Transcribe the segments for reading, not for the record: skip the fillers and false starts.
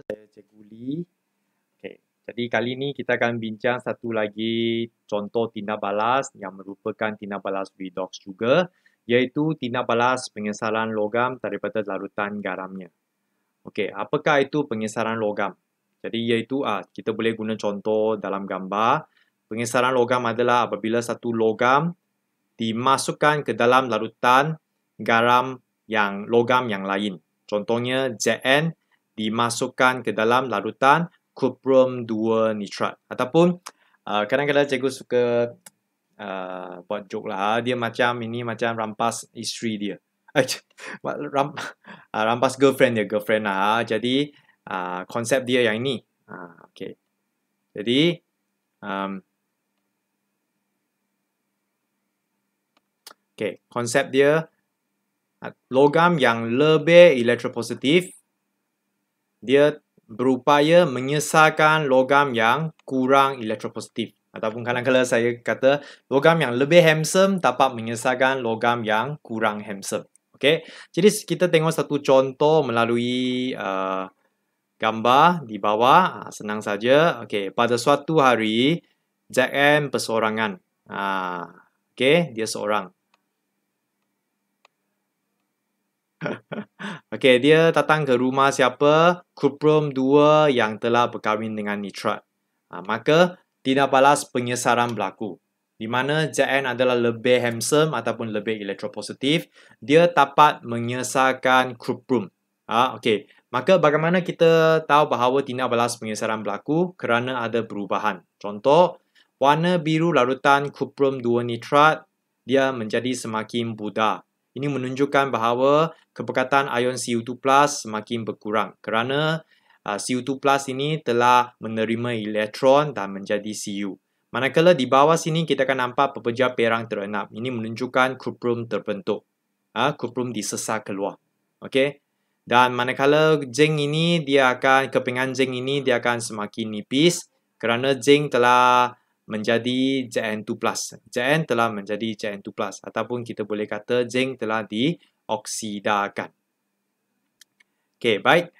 Saya Cikgu Lee. Okay. Jadi kali ini kita akan bincang satu lagi contoh tindak balas yang merupakan tindak balas redox juga, iaitu tindak balas pengesaran logam daripada larutan garamnya. Okey, apakah itu pengesaran logam? Jadi iaitu kita boleh guna contoh dalam gambar. Pengesaran logam adalah apabila satu logam dimasukkan ke dalam larutan garam logam yang lain. Contohnya Zn dimasukkan ke dalam larutan cuprum 2 nitrat. Ataupun kadang-kadang cikgu suka buat joke lah. Dia macam rampas isteri dia. Rampas girlfriend lah. Jadi konsep dia yang ini. Okay. Jadi konsep dia logam yang lebih elektropositif dia berupaya menyesatkan logam yang kurang elektropositif. Ataupun kadang-kadang saya kata logam yang lebih handsome dapat menyesatkan logam yang kurang handsome. Okay. Jadi kita tengok satu contoh melalui gambar di bawah. Senang saja. Okay. Pada suatu hari Zn perseorangan. Okay. Dia seorang. Okey, dia datang ke rumah siapa? Cuprum 2 yang telah berkahwin dengan nitrat. Maka tindak balas pengesaran berlaku. Di mana Zn adalah lebih handsome ataupun lebih elektropositif, dia dapat menyesatkan cuprum. Okey, maka bagaimana kita tahu bahawa tindak balas pengesaran berlaku? Kerana ada perubahan. Contoh, warna biru larutan cuprum 2 nitrat dia menjadi semakin pudar. Ini menunjukkan bahawa kepekatan ion Cu2+ semakin berkurang kerana Cu2+ ini telah menerima elektron dan menjadi Cu. Manakala di bawah sini kita akan nampak pepejar perang terenap. Ini menunjukkan cuprum terbentuk. Cuprum disesat keluar. Okey. Dan manakala zinc ini kepingan zinc ini dia akan semakin nipis kerana zinc telah menjadi Zn2+. Zn telah menjadi Zn2+. Ataupun kita boleh kata zinc telah dioksidakan. Okey, baik.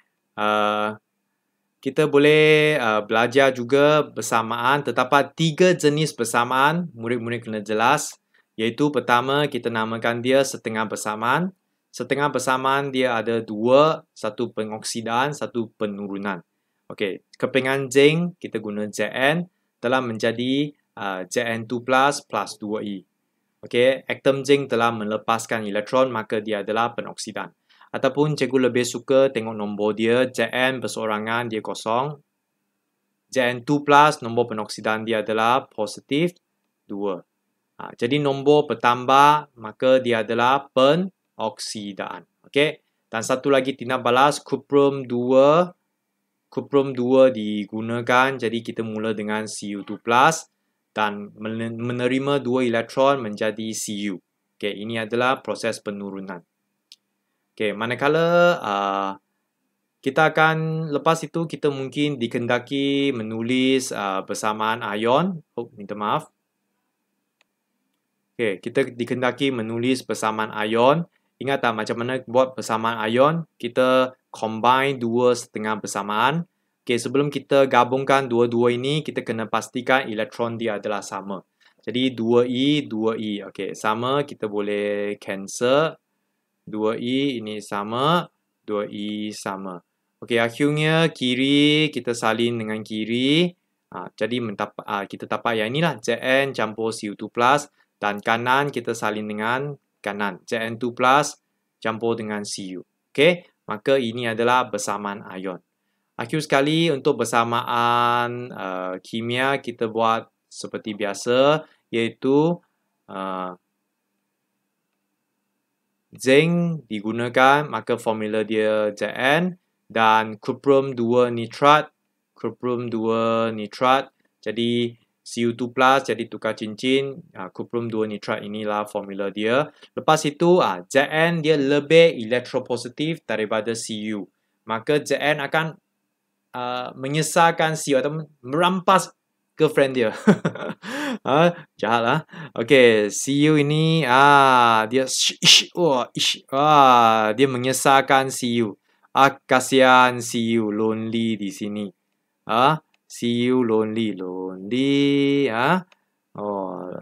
Kita boleh belajar juga bersamaan. Terdapat 3 jenis bersamaan. Murid-murid kena jelas. Iaitu pertama, kita namakan dia setengah bersamaan. Setengah bersamaan dia ada 2. Satu pengoksidaan, satu penurunan. Okey, kepingan zinc kita guna Zn telah menjadi Zn2+ plus 2E. Okey, atom zinc telah melepaskan elektron, maka dia adalah penoksidan. Ataupun cikgu lebih suka tengok nombor dia, Zn perseorangan dia kosong. Zn2+, nombor penoksidan dia adalah positif 2. Jadi nombor bertambah, maka dia adalah penoksidaan. Okey, dan satu lagi tindak balas, cuprum 2. Cuprum 2 digunakan, jadi kita mula dengan Cu2+ dan menerima 2 elektron menjadi Cu. Okey, ini adalah proses penurunan. Okey, manakala kita akan, lepas itu kita mungkin dikehendaki menulis bersamaan ion. Minta maaf. Okey, kita dikehendaki menulis bersamaan ion. Ingat tak macam mana buat persamaan ion? Kita combine 2 setengah bersamaan. Okey, sebelum kita gabungkan dua-dua ini, kita kena pastikan elektron dia adalah sama. Jadi 2E, 2E. Okey, sama, kita boleh cancel. 2E ini sama, 2E sama. Okey, akhirnya kiri kita salin dengan kiri. Jadi kita dapat yang inilah Zn campur Cu2+. Dan kanan kita salin dengan kanan. Zn2+ campur dengan Cu. Okey, maka ini adalah bersamaan ion. Akhir sekali untuk bersamaan kimia kita buat seperti biasa, iaitu zinc digunakan, maka formula dia Zn, dan cuprum 2 nitrat. Cuprum 2 nitrat. Jadi Cu2+ jadi tukar cincin, cuprum 2 nitrat inilah formula dia. Lepas itu Zn dia lebih elektropositif daripada Cu. Maka Zn akan menyesatkan Cu atau merampas girlfriend dia. Jahat lah. Okey, Cu ini dia dia menyesatkan Cu. kasihan see you lonely di sini. See you lonely.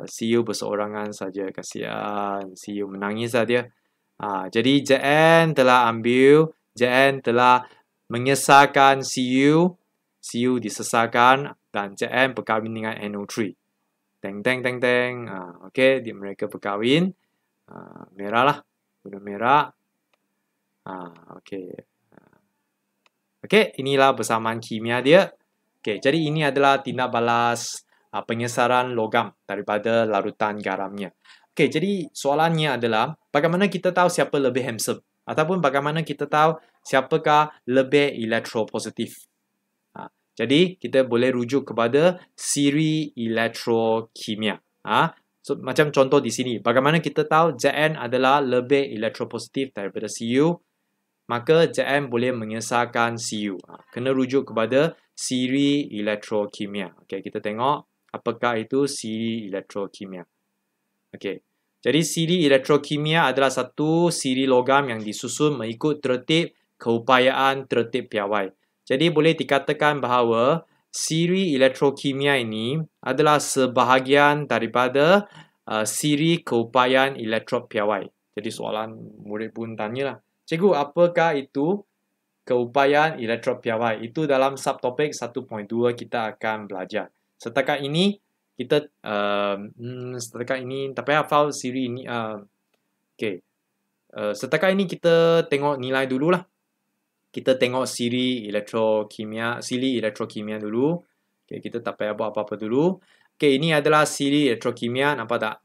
See you berseorangan saja, kasihan. See you menangis saja. Jadi JN telah mengesahkan see you disesalkan, dan JN berkahwin dengan NO3. Teng. Okey, mereka berkahwin. Merah lah, guna merah. Okey. Inilah persamaan kimia dia. Okey, jadi ini adalah tindak balas pengesaran logam daripada larutan garamnya. Okey, jadi soalannya adalah bagaimana kita tahu siapa lebih handsome, ataupun bagaimana kita tahu siapakah lebih elektropositif. Jadi kita boleh rujuk kepada siri elektrokimia. Macam contoh di sini, bagaimana kita tahu Zn adalah lebih elektropositif daripada Cu, maka Zn boleh mengesahkan Cu. Kena rujuk kepada siri elektrokimia. Okey, kita tengok apakah itu siri elektrokimia. Okey. Jadi siri elektrokimia adalah satu siri logam yang disusun mengikut tertib keupayaan tertib piawai. Jadi boleh dikatakan bahawa siri elektrokimia ini adalah sebahagian daripada siri keupayaan elektrod piawai. Jadi soalan murid pun tanyalah, cikgu, apakah itu keupayaan elektrod piawai? Itu dalam subtopik 1.2 kita akan belajar. Setakat ini kita tak payah hafal siri ini. Setakat ini kita tengok nilai dululah. Kita tengok siri elektrokimia dulu. Okey, kita tak payah buat apa-apa dulu. Okey, ini adalah siri elektrokimia, nampak tak?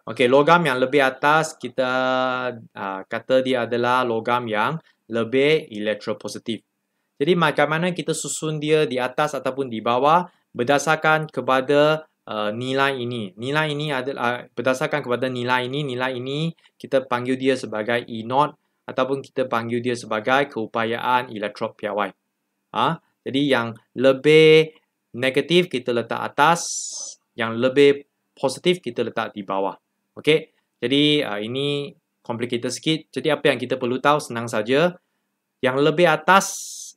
Okey, logam yang lebih atas kita kata dia adalah logam yang lebih elektropositif. Jadi bagaimana kita susun dia di atas ataupun di bawah berdasarkan kepada nilai ini. Nilai ini adalah berdasarkan kepada nilai ini kita panggil dia sebagai E0 ataupun kita panggil dia sebagai keupayaan elektrod piawai. Jadi yang lebih negatif kita letak atas, yang lebih positif kita letak di bawah. Okey. Jadi ini complicated sikit. Jadi apa yang kita perlu tahu senang saja. Yang lebih atas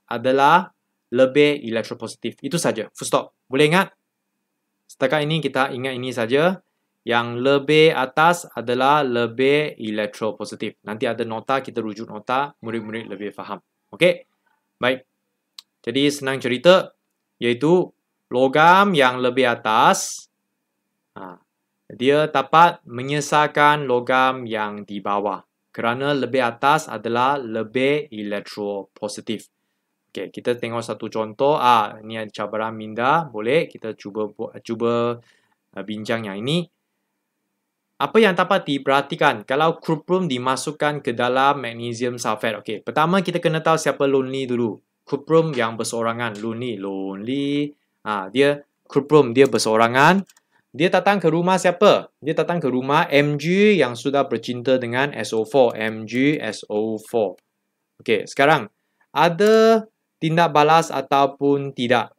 adalah lebih elektropositif. Itu saja. Full stop. Boleh ingat? Setakat ini kita ingat ini saja. Yang lebih atas adalah lebih elektropositif. Nanti ada nota, kita rujuk nota, murid-murid lebih faham. Okey? Baik. Jadi senang cerita, iaitu logam yang lebih atas, dia dapat mengesahkan logam yang di bawah. Kerana lebih atas adalah lebih elektropositif. Okey, kita tengok satu contoh. Ini ada cabaran minda. Boleh kita cuba bincang yang ini. Apa yang dapat diperhatikan kalau cuprum dimasukkan ke dalam magnesium sulfate? Okey, pertama kita kena tahu siapa lonely dulu. Cuprum yang berseorangan, lonely. Cuprum dia berseorangan. Dia datang ke rumah siapa? Dia datang ke rumah Mg yang sudah bercinta dengan SO4, MgSO4. Okey, sekarang ada tindak balas ataupun tidak?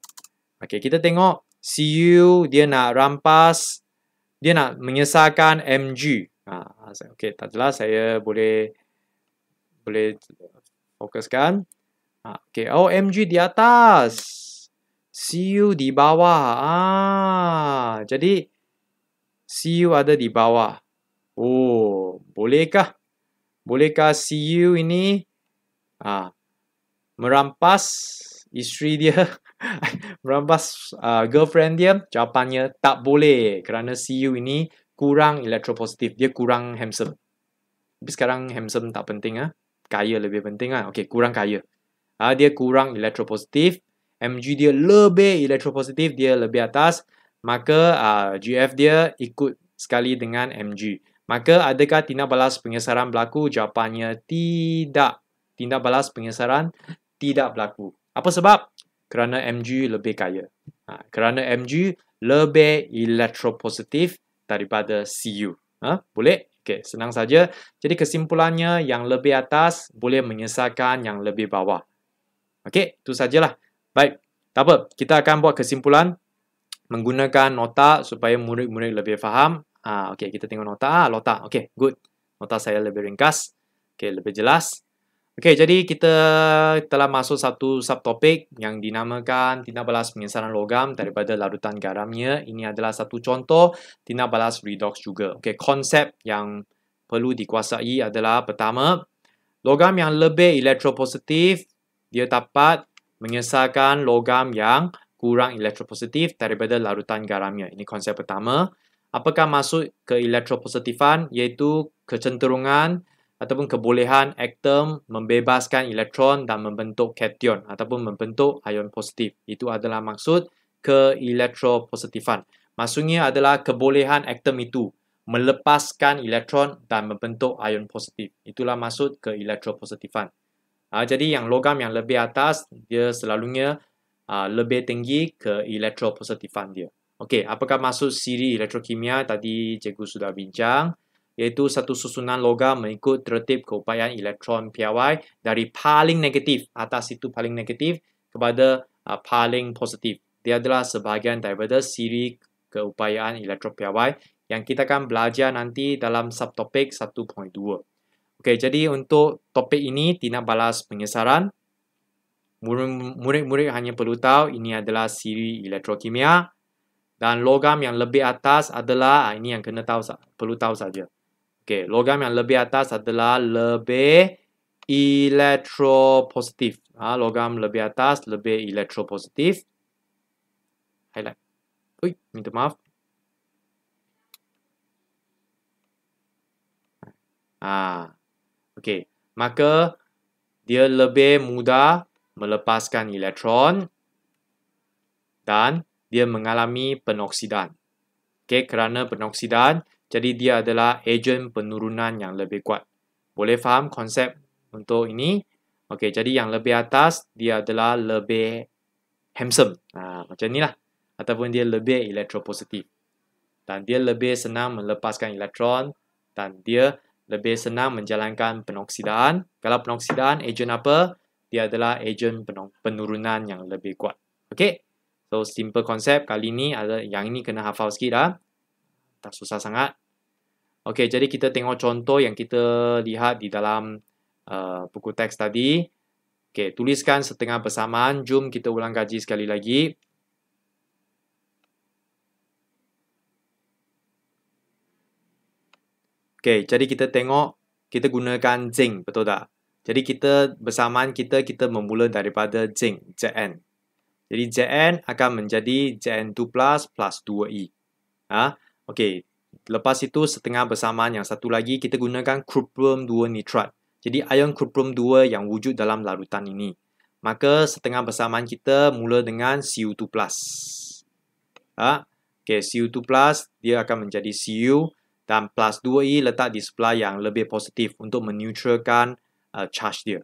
Okey, kita tengok Cu dia nak rampas, dia nak mengesahkan Mg. Okey, tak jelas, saya boleh fokuskan. Okey, Mg di atas, Cu di bawah. Jadi Cu ada di bawah. Bolehkah Cu ini merampas isteri dia, merampas girlfriend dia? Jawapannya tak boleh, kerana Cu ini kurang elektropositif, dia kurang handsome. Tapi sekarang handsome tak penting, kaya lebih penting. Okey, kurang kaya. Dia kurang elektropositif. Mg dia lebih elektropositif, dia lebih atas, maka GF dia ikut sekali dengan Mg. Maka adakah tindak balas pengesaran berlaku? Jawapannya tidak. Tindak balas pengesaran tidak berlaku. Apa sebab? Kerana Mg lebih kaya. Kerana Mg lebih elektropositif daripada Cu. Boleh? Okey, senang saja. Jadi kesimpulannya, yang lebih atas boleh mengesahkan yang lebih bawah. Okey, itu sajalah. Baik, tak apa. Kita akan buat kesimpulan menggunakan nota supaya murid-murid lebih faham. Okey, kita tengok nota. Nota. Okey, good. Nota saya lebih ringkas. Okey, lebih jelas. Okey, jadi kita telah masuk satu subtopik yang dinamakan tindak balas pengesaran logam daripada larutan garamnya. Ini adalah satu contoh tindak balas redox juga. Okey, konsep yang perlu dikuasai adalah pertama, logam yang lebih elektropositif dia dapat mengesarkan logam yang kurang elektropositif daripada larutan garamnya. Ini konsep pertama. Apakah maksud ke elektropositifan? Iaitu kecenderungan ataupun kebolehan atom membebaskan elektron dan membentuk kation ataupun membentuk ion positif. Itu adalah maksud ke elektropositifan. Maksudnya adalah kebolehan atom itu melepaskan elektron dan membentuk ion positif. Itulah maksud ke elektropositifan. Jadi yang logam yang lebih atas dia selalunya lebih tinggi ke elektropositifan dia. Okey, apakah maksud siri elektrokimia tadi cikgu sudah bincang? Iaitu satu susunan logam mengikut tertib keupayaan elektron piawai dari paling negatif, atas itu paling negatif, kepada paling positif. Dia adalah sebahagian daripada siri keupayaan elektron piawai yang kita akan belajar nanti dalam subtopik 1.2. Okey, jadi untuk topik ini, tindak balas pengesaran, murid-murid hanya perlu tahu ini adalah siri elektrokimia dan logam yang lebih atas adalah, ini yang kena tahu, perlu tahu saja. Okey, logam yang lebih atas adalah lebih elektropositif. Logam lebih atas lebih elektropositif. Highlight. Ui, minta maaf. Okey, maka dia lebih mudah melepaskan elektron dan dia mengalami penoksidan. Okey, kerana penoksidan, jadi dia adalah ejen penurunan yang lebih kuat. Boleh faham konsep untuk ini? Okey, jadi yang lebih atas dia adalah lebih handsome. Macam inilah. Ataupun dia lebih elektropositif. Dan dia lebih senang melepaskan elektron dan dia lebih senang menjalankan penoksidaan. Kalau penoksidaan, ejen apa? Dia adalah ejen penurunan yang lebih kuat. Okey? So, simple konsep kali ini ada yang ini kena hafal sikit dah. Tak susah sangat. Okey, jadi kita tengok contoh yang kita lihat di dalam buku teks tadi. Okey, tuliskan setengah bersamaan. Jom kita ulang kaji sekali lagi. Okey, jadi kita tengok kita gunakan zinc, betul tak? Jadi kita bersamaan kita memula daripada zinc, Zn. Jadi Zn akan menjadi Zn2 plus 2e. Okey, lepas itu setengah bersamaan yang satu lagi kita gunakan cuprum 2 nitrat. Jadi ion cuprum 2 yang wujud dalam larutan ini. Maka setengah bersamaan kita mula dengan Cu2 plus. Okey, Cu2 plus dia akan menjadi Cu dan plus 2e letak di sebelah yang lebih positif untuk meneutralkan charge dia.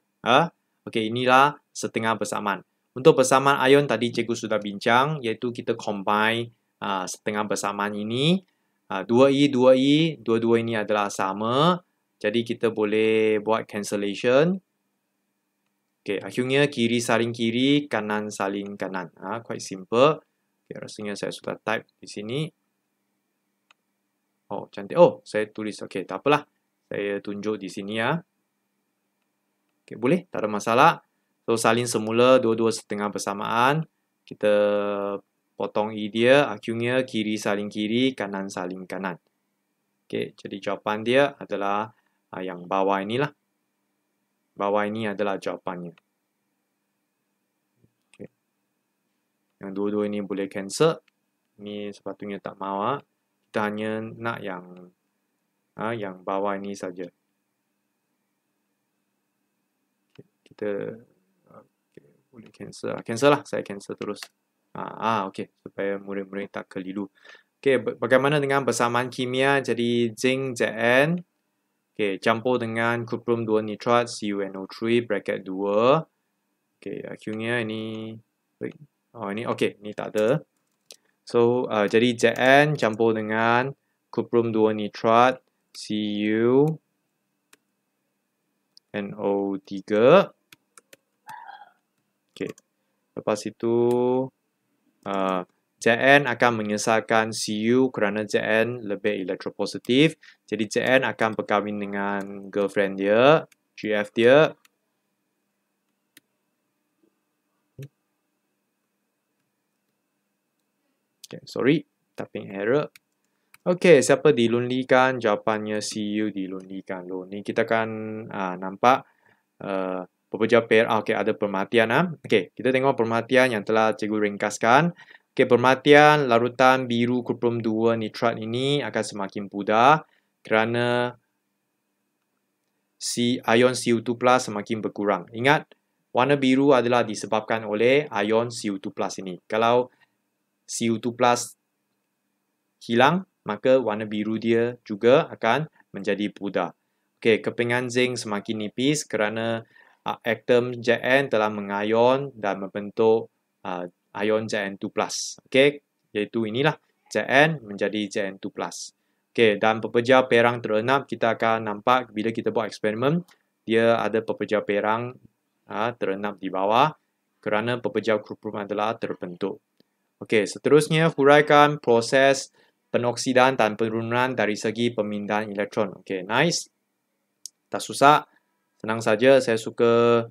Okey, inilah setengah bersamaan. Untuk bersamaan ion tadi cikgu sudah bincang, iaitu kita combine setengah bersamaan ini. 2e, 2e, dua-dua ini adalah sama. Jadi kita boleh buat cancellation. Okey, akhirnya kiri saling kiri, kanan saling kanan. Quite simple. Okay, rasanya saya sudah type di sini. Oh, cantik. Oh, saya tulis. Okey, tak apalah. Saya tunjuk di sini ya. Okey, boleh? Tak ada masalah. So, salin semula dua-dua setengah bersamaan. Kita potong E dia. Akhirnya kiri saling kiri, kanan saling kanan. Okey, jadi jawapan dia adalah yang bawah inilah. Bawah ini adalah jawapannya. Okay. Yang dua-dua ini boleh cancel. Ini sepatutnya tak mahu. Kita hanya nak yang bawah ini saja. Kita boleh cancel. Cancel lah. Saya cancel terus. Okey. Supaya murid-murid tak keliru. Okey, bagaimana dengan bersamaan kimia? Jadi zinc Zn. Okey, campur dengan cuprum 2 nitrat CuNO3 bracket 2. Okey, akhirnya ini ini okey, ini tak ada. So, jadi Zn campur dengan cuprum 2 nitrat CuNO3. Okey. Lepas itu Zn akan mengesarkan Cu kerana Zn lebih elektropositif. Jadi Zn akan berkahwin dengan girlfriend dia, GF dia. Okay, sorry, typing error. Okay, siapa dilundikan? Jawapannya CU dilundikan. Loh, ni kita akan nampak pekerja okay, ada perhatian. Okay, kita tengok perhatian yang telah cikgu ringkaskan. Okay, perhatian larutan biru kuprum 2 nitrat ini akan semakin pudar kerana ion CO2+ semakin berkurang. Ingat, warna biru adalah disebabkan oleh ion CO2+ ini. Kalau CO2+ hilang, maka warna biru dia juga akan menjadi pudar. Okey, kepingan zinc semakin nipis kerana atom Zn telah mengayon dan membentuk ion Zn2+. Okey, iaitu inilah Zn menjadi Zn2+. Okey, dan pepejar perang terenap kita akan nampak bila kita buat eksperimen, dia ada pepejar perang terenap di bawah kerana pepejar kuprum adalah terbentuk. Okey, seterusnya huraikan proses penoksidan dan penurunan dari segi pemindahan elektron. Okey, nice. Tak susah, senang saja. Saya suka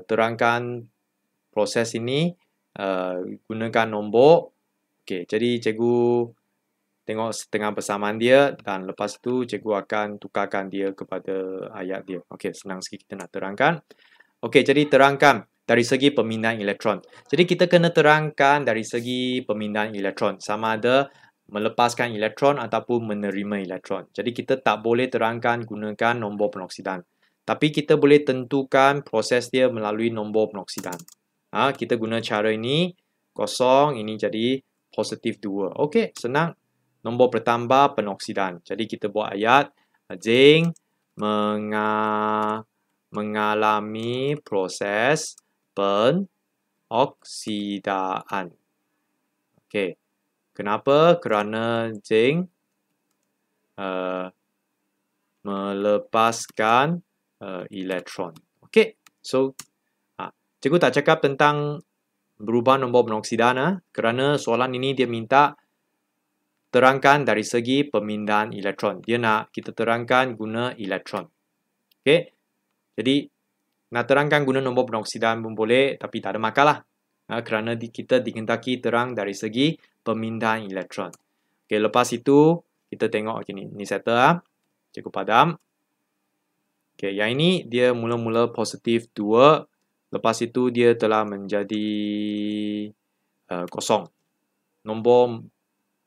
terangkan proses ini gunakan nombor. Okey, jadi cikgu tengok setengah persamaan dia dan lepas tu cikgu akan tukarkan dia kepada ayat dia. Okey, senang sikit kita nak terangkan. Okey, jadi terangkan dari segi pemindahan elektron. Jadi kita kena terangkan dari segi pemindahan elektron. Sama ada melepaskan elektron ataupun menerima elektron. Jadi kita tak boleh terangkan gunakan nombor penoksidan. Tapi kita boleh tentukan proses dia melalui nombor penoksidan. Kita guna cara ini, kosong, ini jadi positif 2. Okey, senang. Nombor bertambah penoksidan. Jadi kita buat ayat, zinc mengalami proses penoksidaan. Okey. Kenapa? Kerana zinc melepaskan elektron. Okey. So, cikgu tak cakap tentang berubah nombor penoksidan kerana soalan ini dia minta terangkan dari segi pemindahan elektron. Dia nak kita terangkan guna elektron. Okey. Jadi, nak terangkan guna nombor penoksidan pun boleh, tapi tak ada masalah. Kerana kita dikehendaki terang dari segi pemindahan elektron. Okey, lepas itu kita tengok ni settle cikgu padam. Okey, yang ini dia mula-mula positif 2, lepas itu dia telah menjadi kosong. Nombor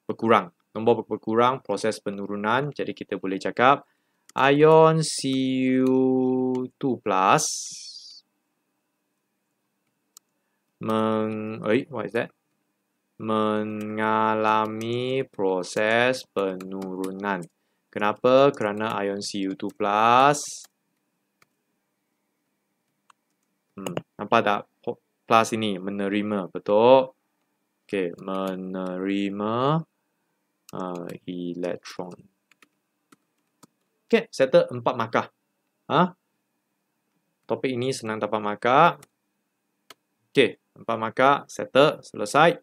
berkurang. Nombor berkurang proses penurunan, jadi kita boleh cakap ion Cu2+ what is that? Mengalami proses penurunan. Kenapa? Kerana ion Cu2+. Nampak tak? Plus ini menerima, betul? Okey, menerima elektron. Okey, settle 4 markah. Topik ini senang dapat markah. Okey, 4 markah, settle, selesai.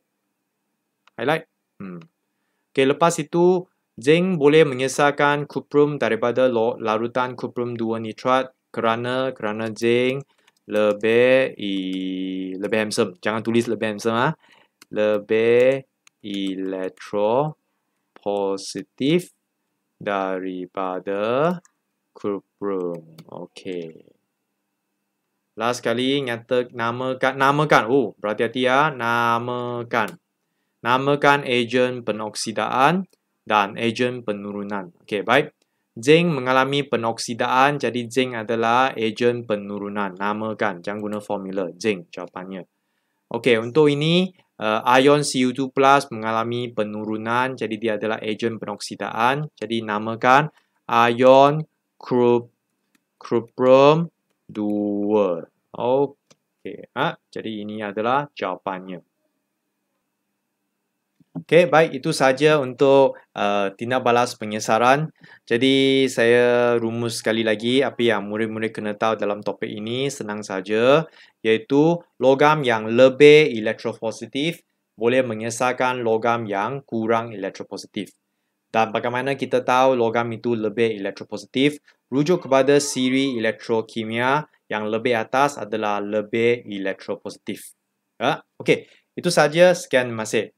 Highlight. Okey, lepas itu zinc boleh mengesahkan kuprum daripada larutan kuprum 2 nitrat kerana zinc lebih handsome. Jangan tulis lebih handsome lebih elektropositif daripada kuprum. Okey. Last kali namakan. Berhati-hati namakan. Namakan ejen penoksidaan dan ejen penurunan. Okey, baik. Zinc mengalami penoksidaan, jadi zinc adalah ejen penurunan. Namakan, jangan guna formula. Zinc jawapannya. Okey, untuk ini ion Cu2+ mengalami penurunan, jadi dia adalah ejen penoksidaan. Jadi namakan ion kuprum 2. Okey, jadi ini adalah jawapannya. Okey, baik, itu saja untuk tindak balas pengesaran. Jadi saya rumus sekali lagi apa yang murid-murid kena tahu dalam topik ini, senang saja, iaitu logam yang lebih elektropositif boleh mengesahkan logam yang kurang elektropositif. Dan bagaimana kita tahu logam itu lebih elektropositif? Rujuk kepada siri elektrokimia, yang lebih atas adalah lebih elektropositif. Okey, itu saja. Sekian, terima kasih.